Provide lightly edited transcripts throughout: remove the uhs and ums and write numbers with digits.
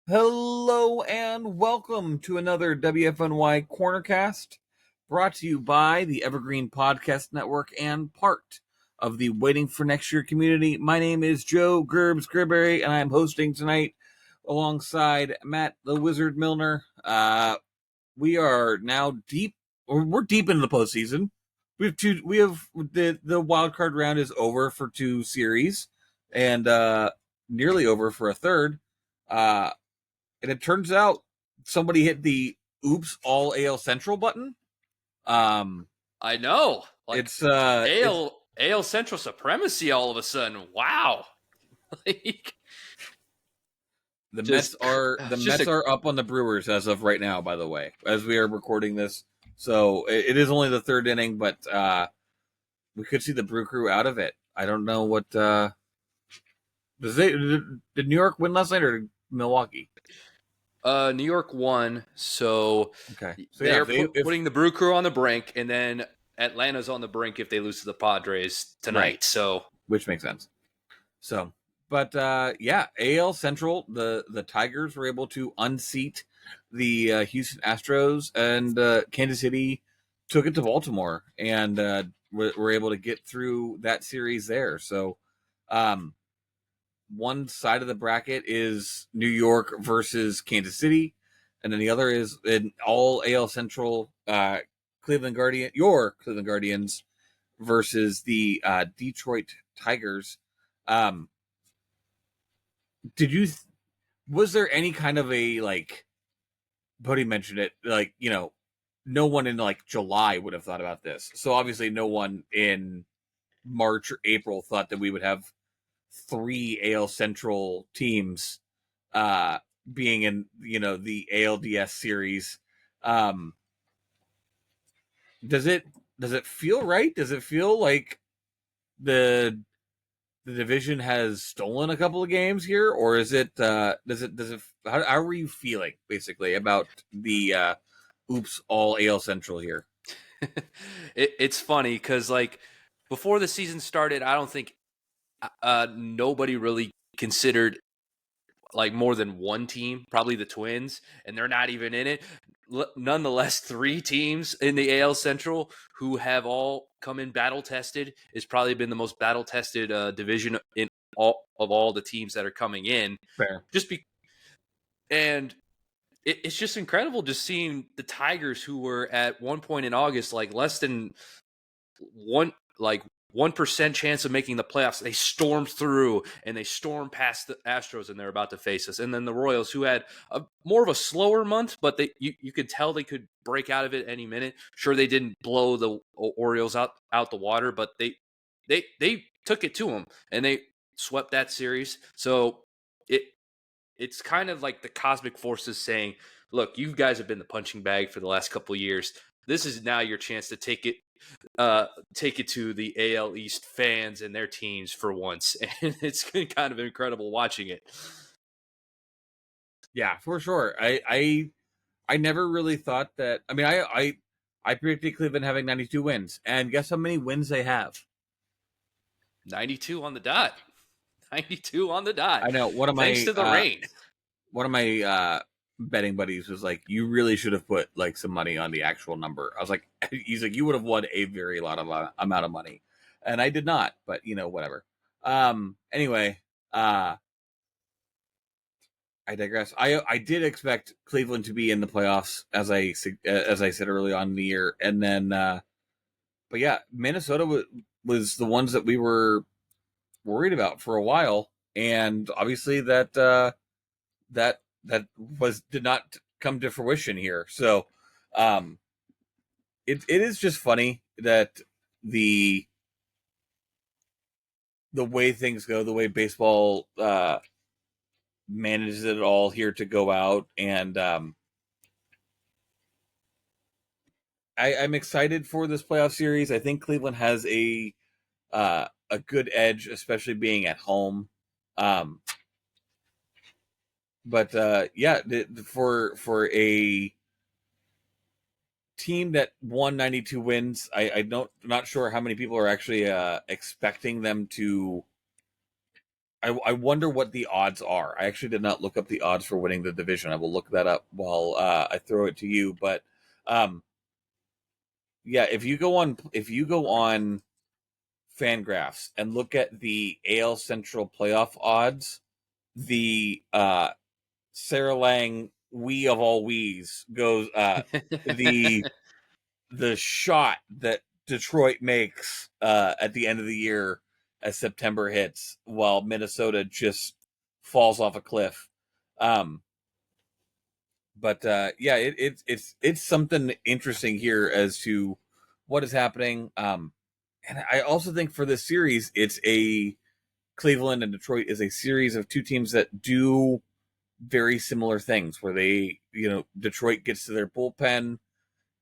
Hello and welcome to another WFNY CornerCast, brought to you by the Evergreen Podcast Network and part of the Waiting for Next Year community. My name is Joe Gerbs Gribberry, and I'm hosting tonight alongside Matt the Wizard Milner. We are now we're deep into the postseason. We have the wild card round is over for two series, and nearly over for a third. And it turns out somebody hit the "Oops, all AL Central" button. I know. It's AL Central supremacy all of a sudden. Wow. the Mets are up on the Brewers as of right now. By the way, as we are recording this, so it is only the third inning, but we could see the Brew Crew out of it. I don't know what did New York win last night or Milwaukee? New York won, so okay. So they're putting the Brew Crew on the brink, and then Atlanta's on the brink if they lose to the Padres tonight. Right. So which makes sense. So, but AL Central, the Tigers were able to unseat the Houston Astros, and Kansas City took it to Baltimore, and were able to get through that series there. So, one side of the bracket is New York versus Kansas City, and then the other is an all AL Central your Cleveland Guardians versus the Detroit Tigers. Was there any kind of a, like, Bodie mentioned it, like, no one in like July would have thought about this. So obviously no one in March or April thought that we would have three AL Central teams being in, the ALDS series. Does it feel right? Does it feel like the division has stolen a couple of games here, or is it how are you feeling basically about the oops all AL Central here? It's funny because, like, before the season started, I don't think nobody really considered like more than one team, probably the Twins, and they're not even in it. Nonetheless, three teams in the AL Central who have all come in battle tested. It's probably been the most battle tested division in all the teams that are coming in. Fair. And it's just incredible just seeing the Tigers, who were at one point in August like less than 1% chance of making the playoffs. They stormed through and they stormed past the Astros, and they're about to face us. And then the Royals, who had more of a slower month, but you could tell they could break out of it any minute. Sure, they didn't blow the Orioles out the water, but they took it to them and they swept that series. So it's kind of like the cosmic forces saying, look, you guys have been the punching bag for the last couple of years. This is now your chance to take it to the AL East fans and their teams for once. And it's been kind of incredible watching it. Yeah, for sure. I never really thought that. I mean, I predicted Cleveland having 92 wins, and guess how many wins they have? 92 on the dot. 92 on the dot. I know. Thanks to the rain. One of my betting buddies was like, "You really should have put like some money on the actual number." I was like, "He's like, you would have won a very lot of amount of money," and I did not. But whatever. Anyway, I digress. I did expect Cleveland to be in the playoffs, as I said early on in the year, and then, but yeah, Minnesota was the ones that we were worried about for a while, and obviously that did not come to fruition here. So, it is just funny that the way things go, the way baseball manages it all here to go out, and I'm excited for this playoff series. I think Cleveland has a good edge, especially being at home. But for a team that won 92 wins, I'm not sure how many people are actually expecting them to I wonder what the odds are. I actually did not look up the odds for winning the division. I will look that up while I throw it to you. But um, yeah, if you go on Fangraphs and look at the AL Central playoff odds, the Sarah Lang we of all wees goes the the shot that Detroit makes at the end of the year as September hits, while Minnesota just falls off a cliff. Um, but yeah, it's something interesting here as to what is happening. And I also think for this series, it's a Cleveland and Detroit is a series of two teams that do very similar things, where Detroit gets to their bullpen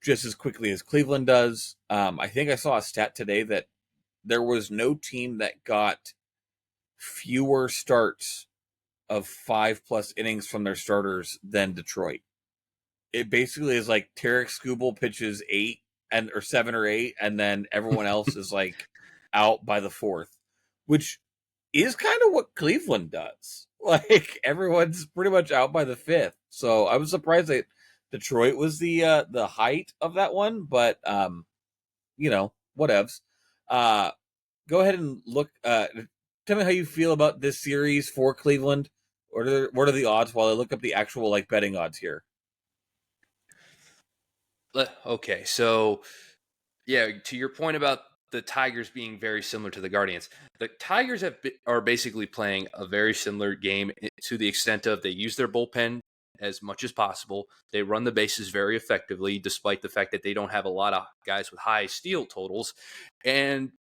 just as quickly as Cleveland does. I think I saw a stat today that there was no team that got fewer starts of 5+ innings from their starters than Detroit. It basically is like Tarek Skubal pitches 7 or 8, and then everyone else is like out by the fourth, which is kind of what Cleveland does. Like everyone's pretty much out by the fifth. So I was surprised that Detroit was the height of that one, but whatevs. Uh, Go ahead and look. Tell me how you feel about this series for Cleveland. What are the odds? While I look up the actual like betting odds here. Okay, so yeah, to your point about the Tigers being very similar to the Guardians, the Tigers are basically playing a very similar game to the extent of they use their bullpen as much as possible. They run the bases very effectively, despite the fact that they don't have a lot of guys with high steal totals, and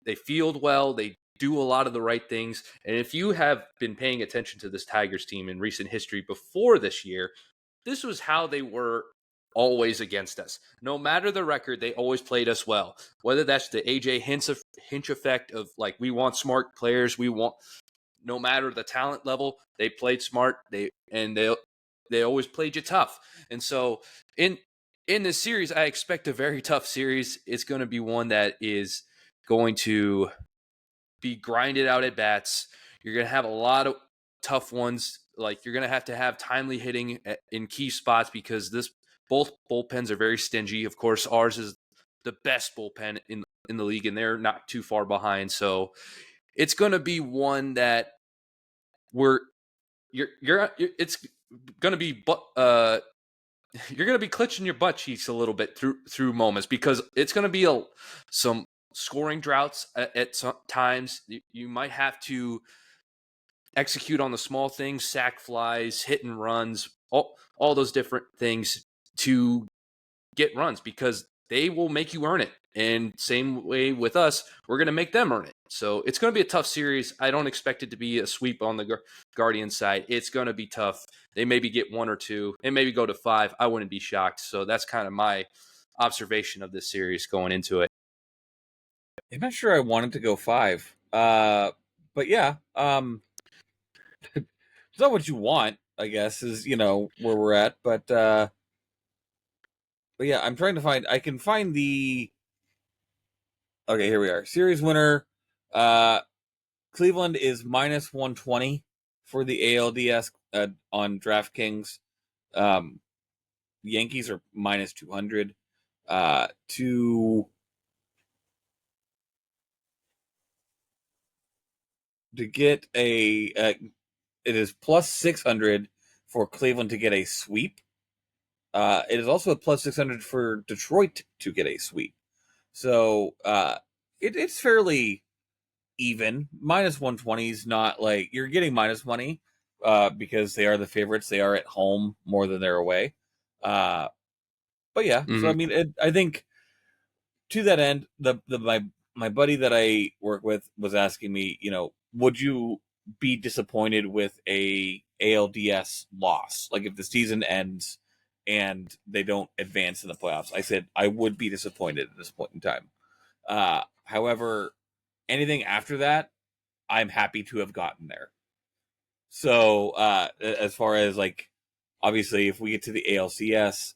they field well. They do a lot of the right things. And if you have been paying attention to this Tigers team in recent history before this year, this was how they were always against us. No matter the record, they always played us well. Whether that's the AJ Hinch effect of like, we want smart players, no matter the talent level, they played smart. They always played you tough. And so in this series, I expect a very tough series. It's going to be one that is going to be grinded out at bats. You're going to have a lot of tough ones. Like, you're going to have timely hitting in key spots, because both bullpens are very stingy. Of course, ours is the best bullpen in the league, and they're not too far behind. So it's going to be one that it's going to be you're going to be clutching your butt cheeks a little bit through moments, because it's going to be some scoring droughts at some times. You might have to execute on the small things, sack flies, hit and runs, all those different things to get runs, because they will make you earn it. And same way with us, we're going to make them earn it. So it's going to be a tough series. I don't expect it to be a sweep on the Guardian side. It's going to be tough. They maybe get 1 or 2 and maybe go to 5. I wouldn't be shocked. So that's kind of my observation of this series going into it. I'm not sure I wanted to go 5. But yeah, it's not what you want, I guess, is where we're at. But yeah, I'm trying to find. I can find the. Okay, here we are. Series winner. Cleveland is -120 for the ALDS on DraftKings. Um, Yankees are -200. To get it is +600 for Cleveland to get a sweep. It is also a +600 for Detroit to get a sweep. So it's fairly even. -120 is not like you're getting minus money because they are the favorites. They are at home more than they're away. But yeah, so I Mm-hmm. mean, I think to that end, my buddy that I work with was asking me, would you be disappointed with a ALDS loss, like if the season ends and they don't advance in the playoffs? I said I would be disappointed at this point in time. However, anything after that, I'm happy to have gotten there. So as far as like, obviously, if we get to the ALCS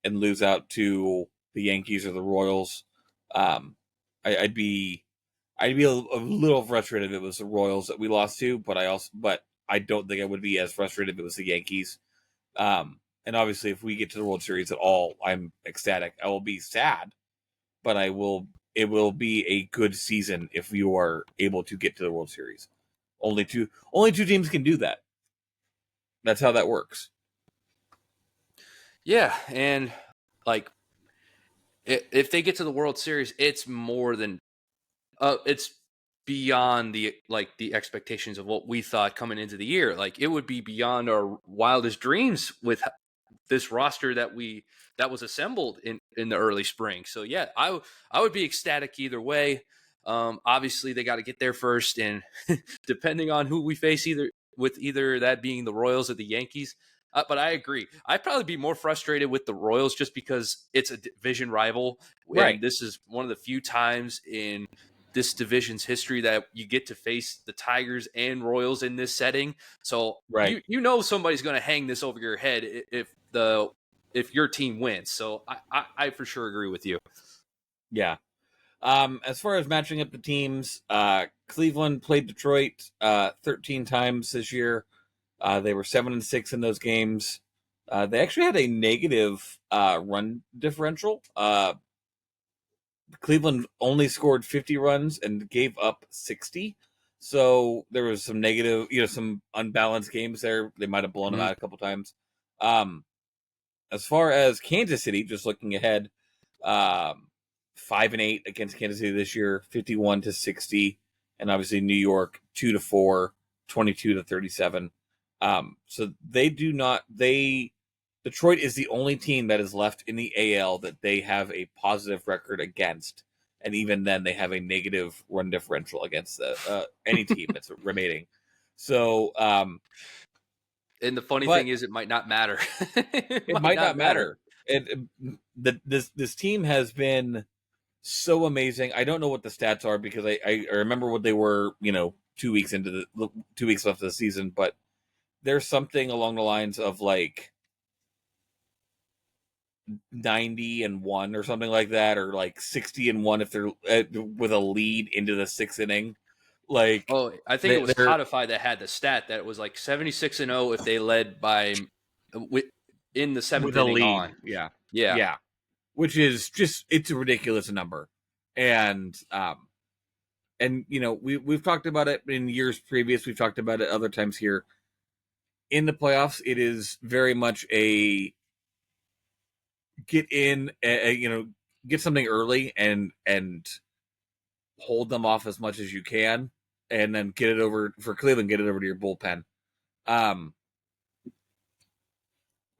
and lose out to the Yankees or the Royals, um, I'd be I'd be a little frustrated if it was the Royals that we lost to, but I don't think I would be as frustrated if it was the Yankees. And obviously, if we get to the World Series at all, I'm ecstatic. I will be sad, but I will. It will be a good season if you are able to get to the World Series. Only two teams can do that. That's how that works. Yeah, and like if they get to the World Series, it's more than it's beyond the expectations of what we thought coming into the year. Like it would be beyond our wildest dreams with this roster that was assembled in the early spring. So yeah, I would be ecstatic either way. Obviously they got to get there first, and depending on who we face, either that being the Royals or the Yankees. But I agree. I'd probably be more frustrated with the Royals just because it's a division rival, Right. and this is one of the few times in this division's history that you get to face the Tigers and Royals in this setting. So Right. you know somebody's going to hang this over your head if your team wins. So I for sure agree with you. Yeah. As far as matching up the teams, Cleveland played Detroit 13 times this year. They were 7-6 in those games. They actually had a negative run differential. Cleveland only scored 50 runs and gave up 60. So there was some negative, some unbalanced games there. They might have blown them Mhm. out a couple times. As far as Kansas City, just looking ahead, 5-8 against Kansas City this year, 51-60, and obviously New York 2-4, 22-37. So they do not. Detroit is the only team that is left in the AL that they have a positive record against, and even then they have a negative run differential against any team that's remaining. So, And the funny but thing is, it might not matter. It it might might not not matter. matter. This team has been so amazing. I don't know what the stats are because I remember what they were, 2 weeks into the 2 weeks left of the season, but there's something along the lines of like 90-1 or something like that, or like 60-1 if they're with a lead into the sixth inning. Like Oh, I think it was they're Codify that had the stat that it was like 76-0 if they led by with in the seventh with a inning lead, on. yeah, Yeah. yeah, which is just it's a ridiculous number, and we've talked about it in years previous. We've talked about it other times here in the playoffs. It is very much a get in, get something early and hold them off as much as you can, and then get it over for Cleveland. Get it over to your bullpen. Um,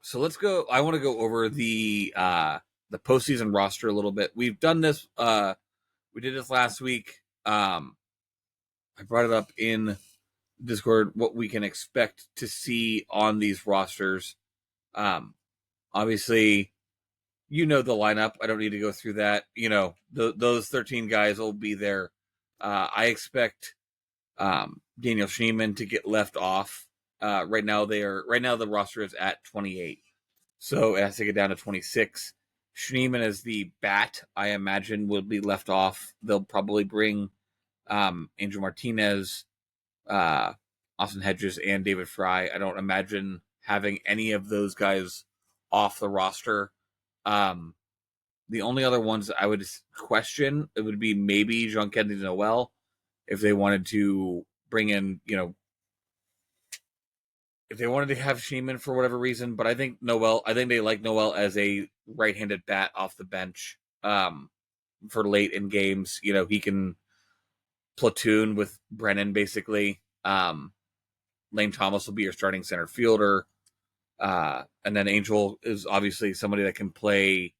so let's go. I want to go over the postseason roster a little bit. We've done this. We did this last week. I brought it up in Discord what we can expect to see on these rosters. Um, Obviously, the lineup. I don't need to go through that. Those 13 guys will be there. I expect Daniel Schneemann to get left off. Right now the roster is at 28, so it has to get down to 26. Schneemann as the bat, I imagine, will be left off. They'll probably bring Angel Martinez, uh, Austin Hedges, and David Fry. I don't imagine having any of those guys off the roster. Um, the only other ones I would question it would be maybe Jean Kennedy Noel if they wanted to bring in, if they wanted to have Sheeman for whatever reason. But I think they like Noel as a right-handed bat off the bench for late in games. He can platoon with Brennan basically. Lane Thomas will be your starting center fielder. And then Angel is obviously somebody that can play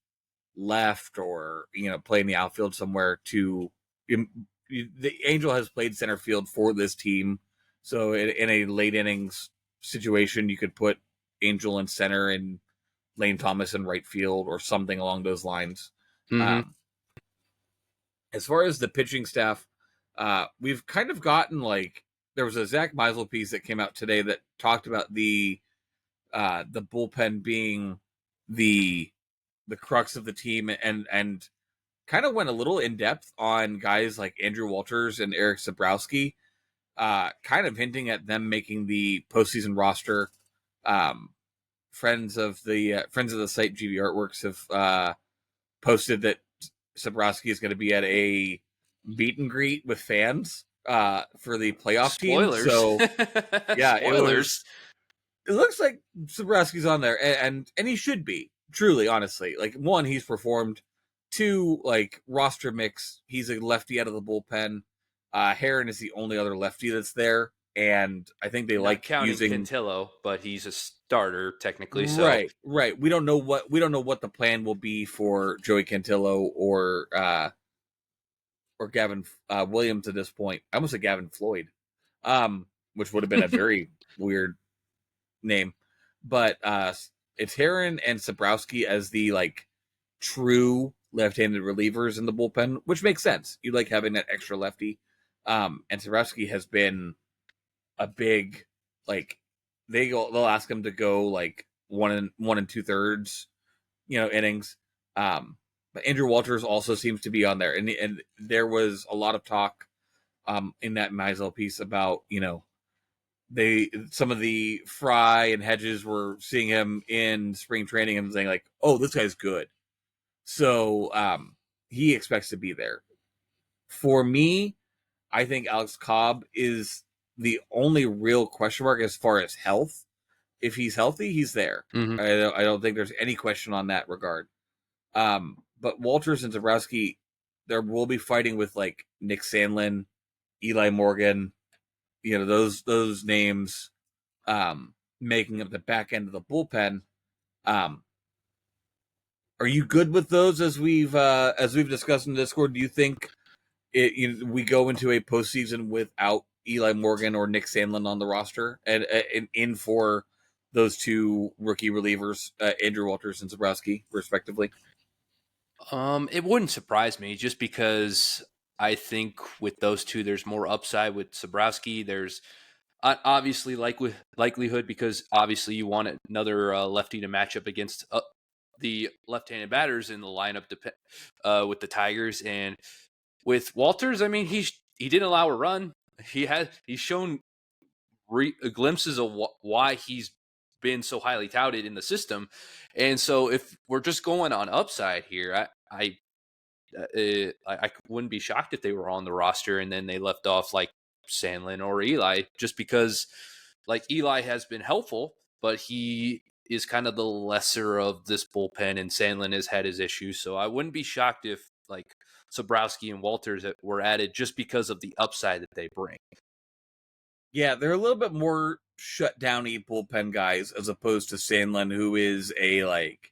left or play in the outfield somewhere. The Angel has played center field for this team, so in a late innings situation, you could put Angel in center and Lane Thomas in right field or something along those lines. Mm-hmm. As far as the pitching staff, we've kind of gotten there was a Zach Meisel piece that came out today that talked about the bullpen being the crux of the team, and kind of went a little in depth on guys like Andrew Walters and Eric Sabrowski, kind of hinting at them making the postseason roster. Um, friends of the site GV Artworks have posted that Sabrowski is going to be at a meet and greet with fans for the playoff team. Spoilers. So yeah, Spoilers. it looks like Sabrowski's on there, and he should be, truly, honestly. Like, one, he's performed. Two, like, roster mix. He's a lefty out of the bullpen. Heron is the only other lefty that's there, and I think they Not like counting using. Cantillo, but he's a starter technically. So Right. We don't know what the plan will be for Joey Cantillo or Gavin Williams at this point. I almost said Gavin Floyd, which would have been a very weird name, but it's Heron and Sabrowski as the like true left-handed relievers in the bullpen, which makes sense. You like having that extra lefty, and Sabrowski has been a big like they'll ask him to go like 1 2/3 innings. But Andrew Walters also seems to be on there, and there was a lot of talk in that Meisel piece about some of the Fry and Hedges were seeing him in spring training and saying like, "Oh, this guy's good." So he expects to be there. For me, I think Alex Cobb is the only real question mark as far as health. If he's healthy, he's there. mm-hmm. I don't think there's any question on that regard. But Walters and Zabrowski, there will be fighting with like Nick Sandlin, Eli Morgan, those names making up the back end of the bullpen. Um, are you good with those as we've discussed in Discord? Do you think we go into a postseason without Eli Morgan or Nick Sandlin on the roster and in for those two rookie relievers, Andrew Walters and Zabrowski, respectively? It wouldn't surprise me just because I think with those two, there's more upside. With Sabrowski, there's obviously likelihood because obviously you want another lefty to match up against the left-handed batters in the lineup with the Tigers. And with Walters, I mean, he didn't allow a run. He's shown glimpses of why he's been so highly touted in the system. And so if we're just going on upside here, I wouldn't be shocked if they were on the roster and then they left off like Sandlin or Eli, just because like Eli has been helpful, but he is kind of the lesser of this bullpen, and Sandlin has had his issues. So I wouldn't be shocked if like Sabrowski and Walters were added just because of the upside that they bring. Yeah, they're a little bit more shut downy bullpen guys as opposed to Sandlin, who is a like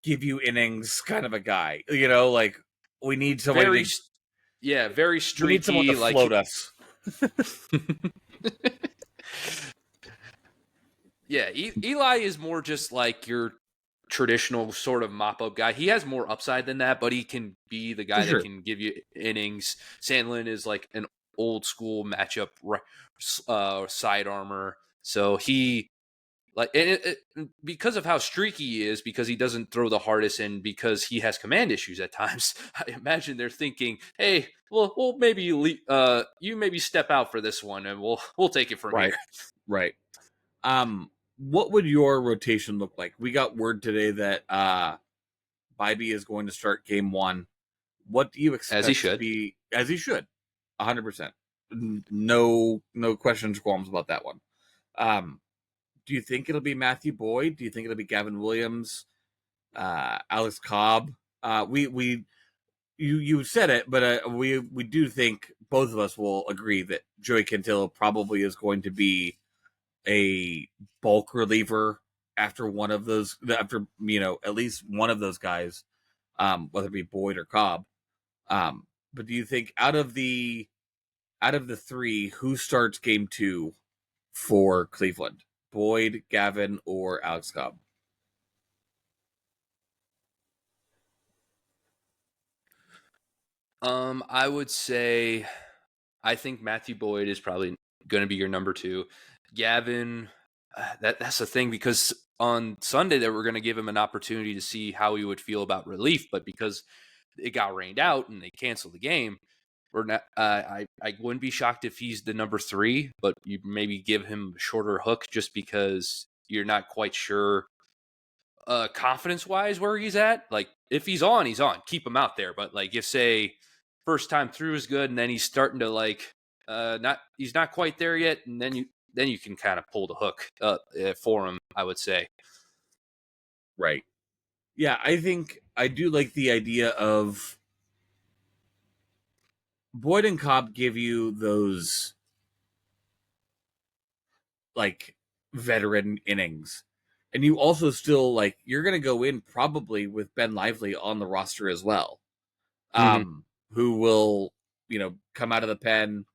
give you innings kind of a guy. Like we need somebody Very we need someone to streaky, float us. Yeah, Eli is more just like your traditional sort of mop-up guy. He has more upside than that, but he can be the guy that can give you innings. Sandlin is like an old school matchup side armor. So he like because of how streaky he is, because he doesn't throw the hardest, and because he has command issues at times. I imagine they're thinking, "Hey, well, we'll maybe you maybe step out for this one, and we'll take it from here." Right. What would your rotation look like? We got word today that Bybee is going to start game 1. What do you expect As he to should. be as he should? 100%. No questions, qualms about that one. Do you think it'll be Matthew Boyd? Do you think it'll be Gavin Williams? Alex Cobb? You said it, but we do think both of us will agree that Joey Cantillo probably is going to be a bulk reliever after at least one of those guys, whether it be Boyd or Cobb. But do you think out of the three, who starts game 2 for Cleveland? Boyd, Gavin, or Alex Cobb? I would say I think Matthew Boyd is probably going to be your number 2. Gavin, That's the thing, because on Sunday they were going to give him an opportunity to see how he would feel about relief, but because it got rained out and they canceled the game, we're not. I wouldn't be shocked if he's the number 3, but you maybe give him a shorter hook just because you're not quite sure confidence wise where he's at. Like if he's on, he's on. Keep him out there. But like if say first time through is good and then he's starting to like he's not quite there yet, and then you can kind of pull the hook for him, I would say. Right. Yeah, I think I do like the idea of Boyd and Cobb give you those like veteran innings. And you also still like you're gonna go in probably with Ben Lively on the roster as well. Mm-hmm. Who will, come out of the pen.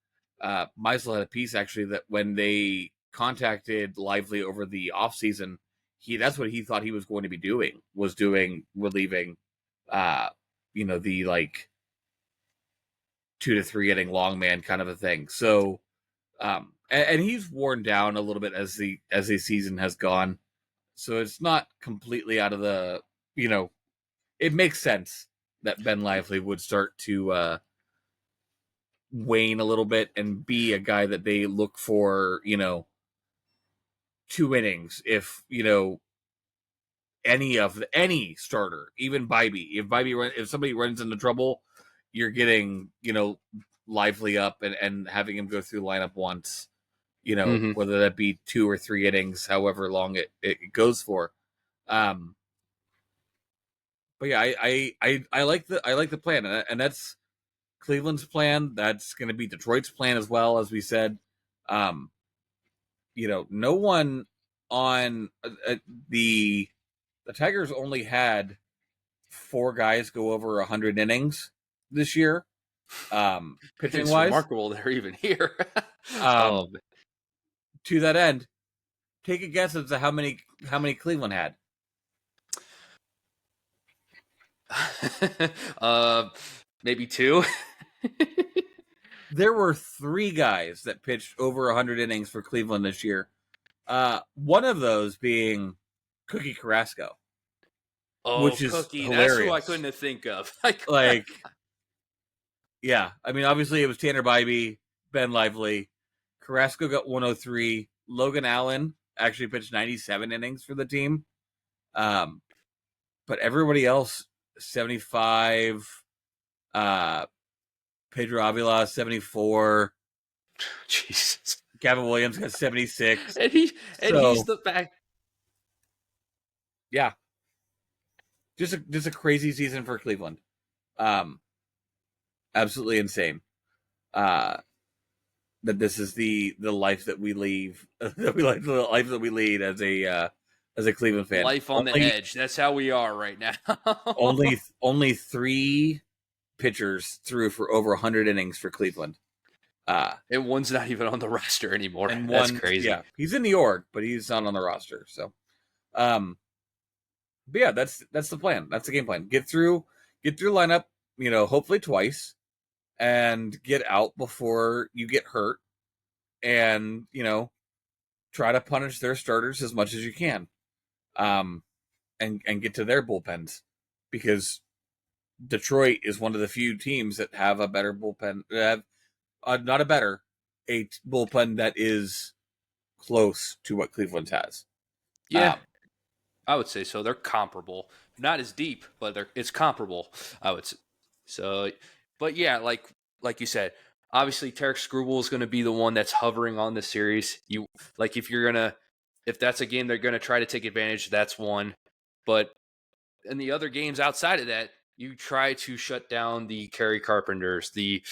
Meisel had a piece actually that when they contacted Lively over the offseason, that's what he thought he was going to be doing, was relieving the like 2 to 3 inning long man kind of a thing. So and he's worn down a little bit as the season has gone. So it's not completely out of the, it makes sense that Ben Lively would start to wane a little bit and be a guy that they look for, 2 innings. If, any starter, even Bybee, if somebody runs into trouble, you're getting, Lively up and having him go through the lineup once, Mm-hmm. whether that be 2 or 3 innings, however long it goes for. But yeah, I like the plan, and that's Cleveland's plan. That's going to be Detroit's plan as well, as we said. Um, no one on the Tigers only had 4 guys go over 100 innings this year, pitching It's wise. remarkable they're even here. Oh, Um, to that end, take a guess as to how many Cleveland had. Maybe 2. There were 3 guys that pitched over 100 innings for Cleveland this year. One of those being Cookie Carrasco, Oh, which is Cookie. That's who I hilarious. couldn't think of. Like, yeah, I mean, obviously it was Tanner Bybee, Ben Lively, Carrasco got 103. Logan Allen actually pitched 97 innings for the team. Um, but everybody else 75. Pedro Avila 74. Jesus. Gavin Williams got 76. He's So the back. yeah, just a crazy season for Cleveland. Um, Absolutely insane. That this is the life that we leave, that we like, the life that we lead as a Cleveland fan. Life on the edge. That's how we are right now. Only 3 pitchers threw for over 100 innings for Cleveland. And one's not even on the roster anymore. And That's one, crazy. yeah, he's in the org, but he's not on the roster. So, but yeah, that's the plan. That's the game plan. Get through lineup, hopefully twice, and get out before you get hurt, and try to punish their starters as much as you can, and get to their bullpens, because Detroit is one of the few teams that have a better bullpen. Have not a better, a bullpen that is close to what Cleveland has. Yeah, I would say so. They're comparable. Not as deep, but it's comparable, I would say. So, but yeah, like you said, obviously Tarek Skubal is going to be the one that's hovering on the series. You like if that's a game they're going to try to take advantage, that's one. But in the other games outside of that, you try to shut down the Kerry Carpenters, the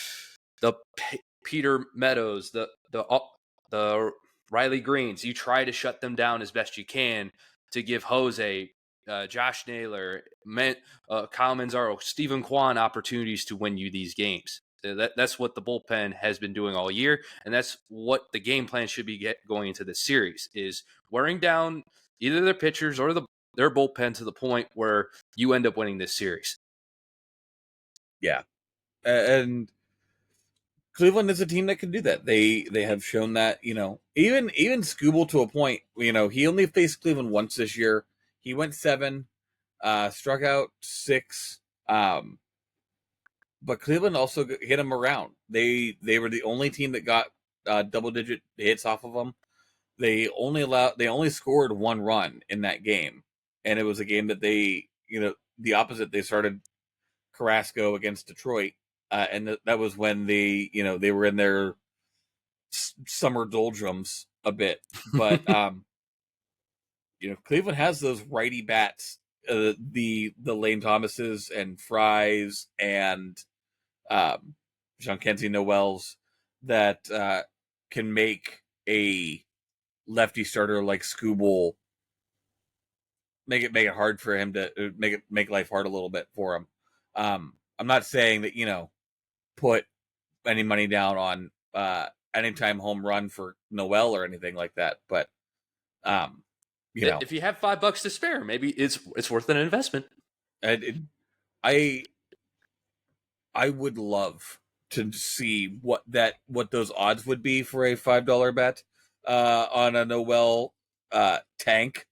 Peter Meadows, the Riley Greens. You try to shut them down as best you can to give Jose, Josh Naylor, Kyle Manzaro, Stephen Kwan opportunities to win you these games. That's what the bullpen has been doing all year, and that's what the game plan should be going into the series, is wearing down either their pitchers or their bullpen to the point where you end up winning this series. Yeah, and Cleveland is a team that can do that. They have shown that, even Scooble to a point. He only faced Cleveland once this year. He went 7, struck out 6. But Cleveland also hit him around. They were the only team that got double digit hits off of them. They only scored 1 run in that game, and it was a game that the opposite. They started Carrasco against Detroit, and that was when they were in their summer doldrums a bit. But Cleveland has those righty bats, the Lane Thomases and Fries and Jean-Kenzie Noels that can make a lefty starter like Scooble make it hard for him to make life hard a little bit for him. I'm not saying that put any money down on anytime home run for Noel or anything like that, but if you have $5 to spare, maybe it's worth an investment. I would love to see what those odds would be for a $5 bet on a Noel tank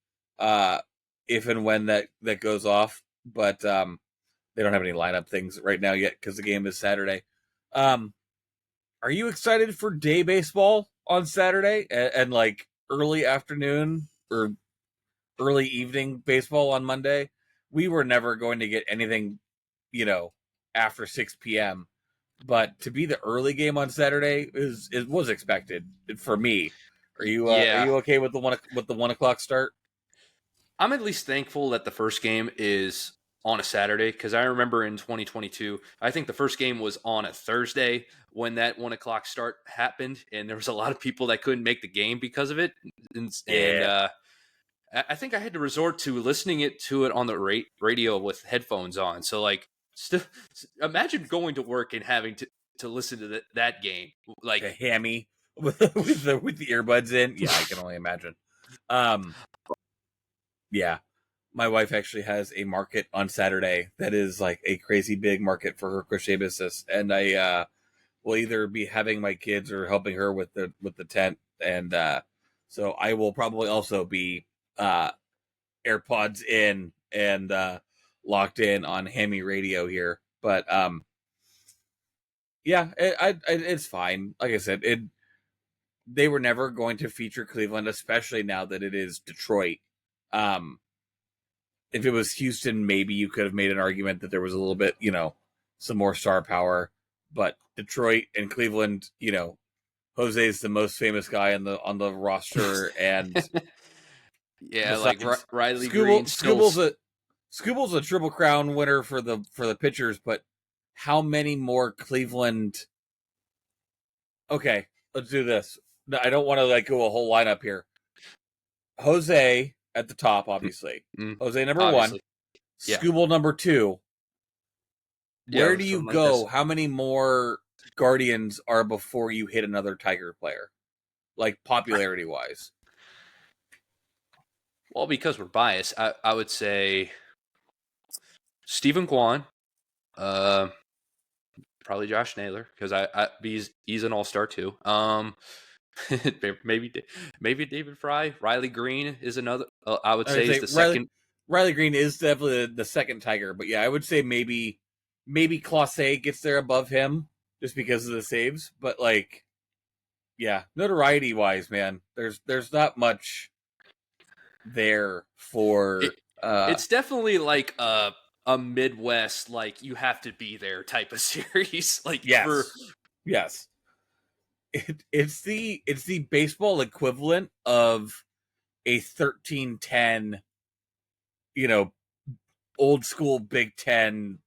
if and when that goes off. But they don't have any lineup things right now yet because the game is Saturday. Are you excited for day baseball on Saturday and like early afternoon or early evening baseball on Monday? We were never going to get anything, after 6 p.m. But to be the early game on Saturday was expected for me. Are you okay with the 1 o'clock start? I'm at least thankful that the first game is on a Saturday, because I remember in 2022, I think the first game was on a Thursday when that 1 o'clock start happened, and there was a lot of people that couldn't make the game because of it. And I think I had to resort to listening to it on the radio with headphones on. So like, imagine going to work and having to listen to that game, like a hammy with the earbuds in. Yeah, I can only imagine. Yeah, my wife actually has a market on Saturday that is like a crazy big market for her crochet business, and I will either be having my kids or helping her with the tent, and so I will probably also be AirPods in and locked in on hammy radio here. But yeah, it's fine. Like I said, they were never going to feature Cleveland, especially now that it is Detroit. If it was Houston, maybe you could have made an argument that there was a little bit, some more star power. But Detroit and Cleveland, Jose is the most famous guy on the roster, and yeah, besides, like Riley Green. Scooble's a Triple Crown winner for the pitchers, but how many more Cleveland? Okay, let's do this. I don't want to go a whole lineup here. Jose at the top, obviously. Jose number obviously. 1. Yeah. Scooble number 2. Where do you go? Like, how many more Guardians are before you hit another Tiger player? Like popularity wise. Well, because we're biased, I would say Stephen Kwan, probably Josh Naylor, because he's an all-star too. Maybe David Fry. Riley Green is another. I would say is the second. Riley Green is definitely the second Tiger, but yeah, I would say maybe Clase gets there above him just because of the saves. But like, yeah, notoriety wise, man, there's not much there for. It's definitely like a Midwest, like you have to be there type of series. Like yes. It's the baseball equivalent of a 13-10, old school Big Ten,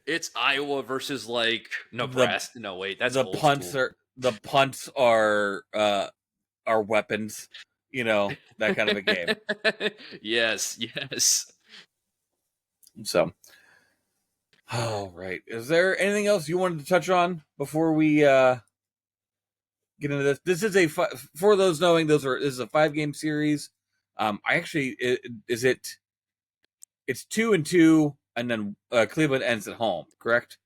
It's Iowa versus like Nebraska. No, wait, that's the punts school. The punts are weapons, that kind of a game. Yes. So, all right. Is there anything else you wanted to touch on before we get into this? This is for those knowing, this is a 5-game series. I actually it's 2-2, and then Cleveland ends at home, correct?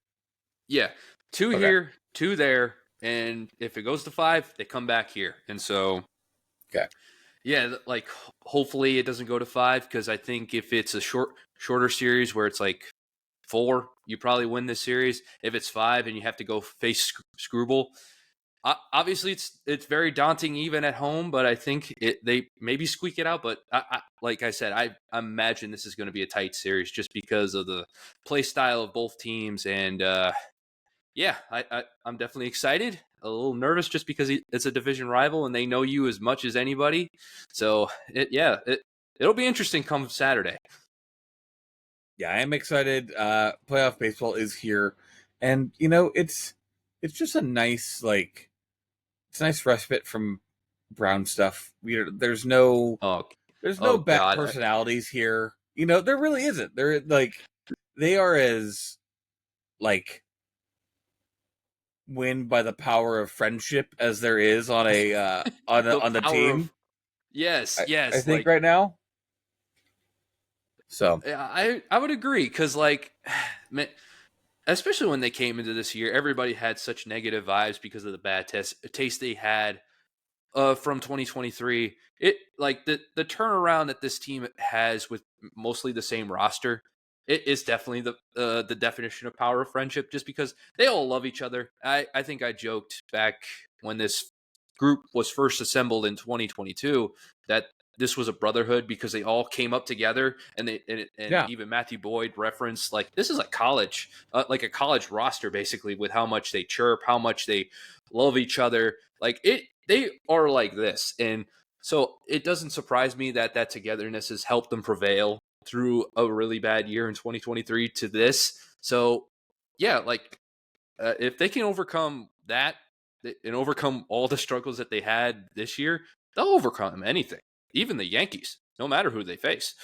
Yeah. 2 Okay. here, 2 there, and if it goes to 5, they come back here. And so, Okay. yeah, like hopefully it doesn't go to 5, because I think if it's a shorter series where it's like 4, you probably win this series. If it's 5 and you have to go face Screwball, obviously it's very daunting even at home. But I think they maybe squeak it out. But like I said, I imagine this is going to be a tight series just because of the play style of both teams. And yeah, I'm definitely excited. A little nervous just because it's a division rival and they know you as much as anybody. So it'll be interesting come Saturday. Yeah, I am excited. Playoff baseball is here, and it's just a nice it's a nice respite from Brown stuff. There's no Oh, bad God. personalities here. There really isn't. They're they are as like win by the power of friendship as there is on a The on the power team. of yes, I yes, think like right now. So I would agree because like, man, especially when they came into this year, everybody had such negative vibes because of the bad taste they had from 2023. It like the turnaround that this team has with mostly the same roster. It is definitely the definition of power of friendship, just because they all love each other. I think I joked back when this group was first assembled in 2022 that this was a brotherhood because they all came up together, and yeah, even Matthew Boyd referenced like this is a college like a college roster basically, with how much they chirp, how much they love each other. Like they are like this. And so it doesn't surprise me that that togetherness has helped them prevail through a really bad year in 2023 to this. So yeah, like if they can overcome that and overcome all the struggles that they had this year, they'll overcome anything, even the Yankees, no matter who they face.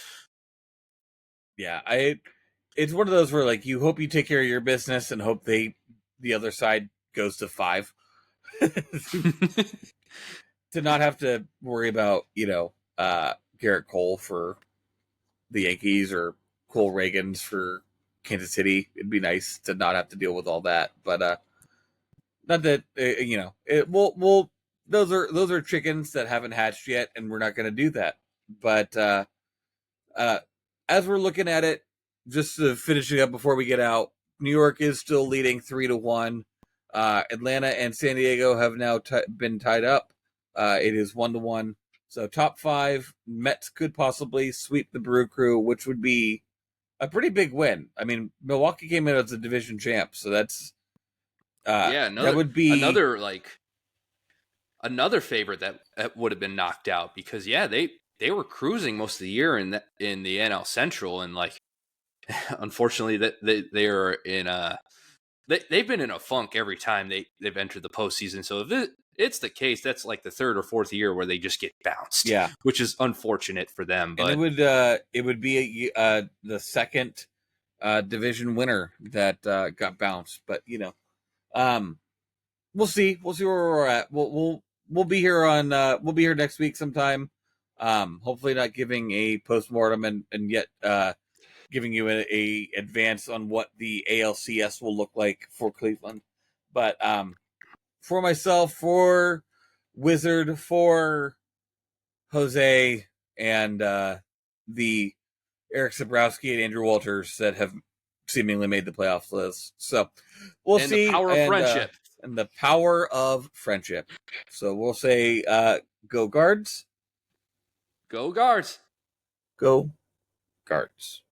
yeah. It's one of those where you hope you take care of your business and hope the other side goes to 5 to not have to worry about Garrett Cole for the Yankees or Cole Reagans for Kansas City. It'd be nice to not have to deal with all that, but not that we'll those are chickens that haven't hatched yet, and we're not going to do that. But uh, as we're looking at it, just to finishing up before we get out, New York is still leading 3-1. Atlanta and San Diego have now been tied up. It is 1-1. So top 5, Mets could possibly sweep the Brew Crew, which would be a pretty big win. I mean, Milwaukee came in as a division champ, so that's Yeah, that would be another favorite that would have been knocked out, because yeah, they were cruising most of the year in the NL Central, and like unfortunately that they are in a they've been in a funk every time they've entered the postseason. So if it's the case, that's like the 3rd or 4th year where they just get bounced, yeah, which is unfortunate for them. and But it would be the second division winner that got bounced. But um, we'll see where we're at. We'll be here on we'll be here next week sometime. Hopefully not giving a postmortem and yet giving you a advance on what the ALCS will look like for Cleveland. But for myself, for Wizard, for Jose, and the Eric Sabrowski and Andrew Walters that have seemingly made the playoffs list. So we'll and the see, power of friendship. and the power of friendship. So we'll say, go Guards, Go Guards. go Guards.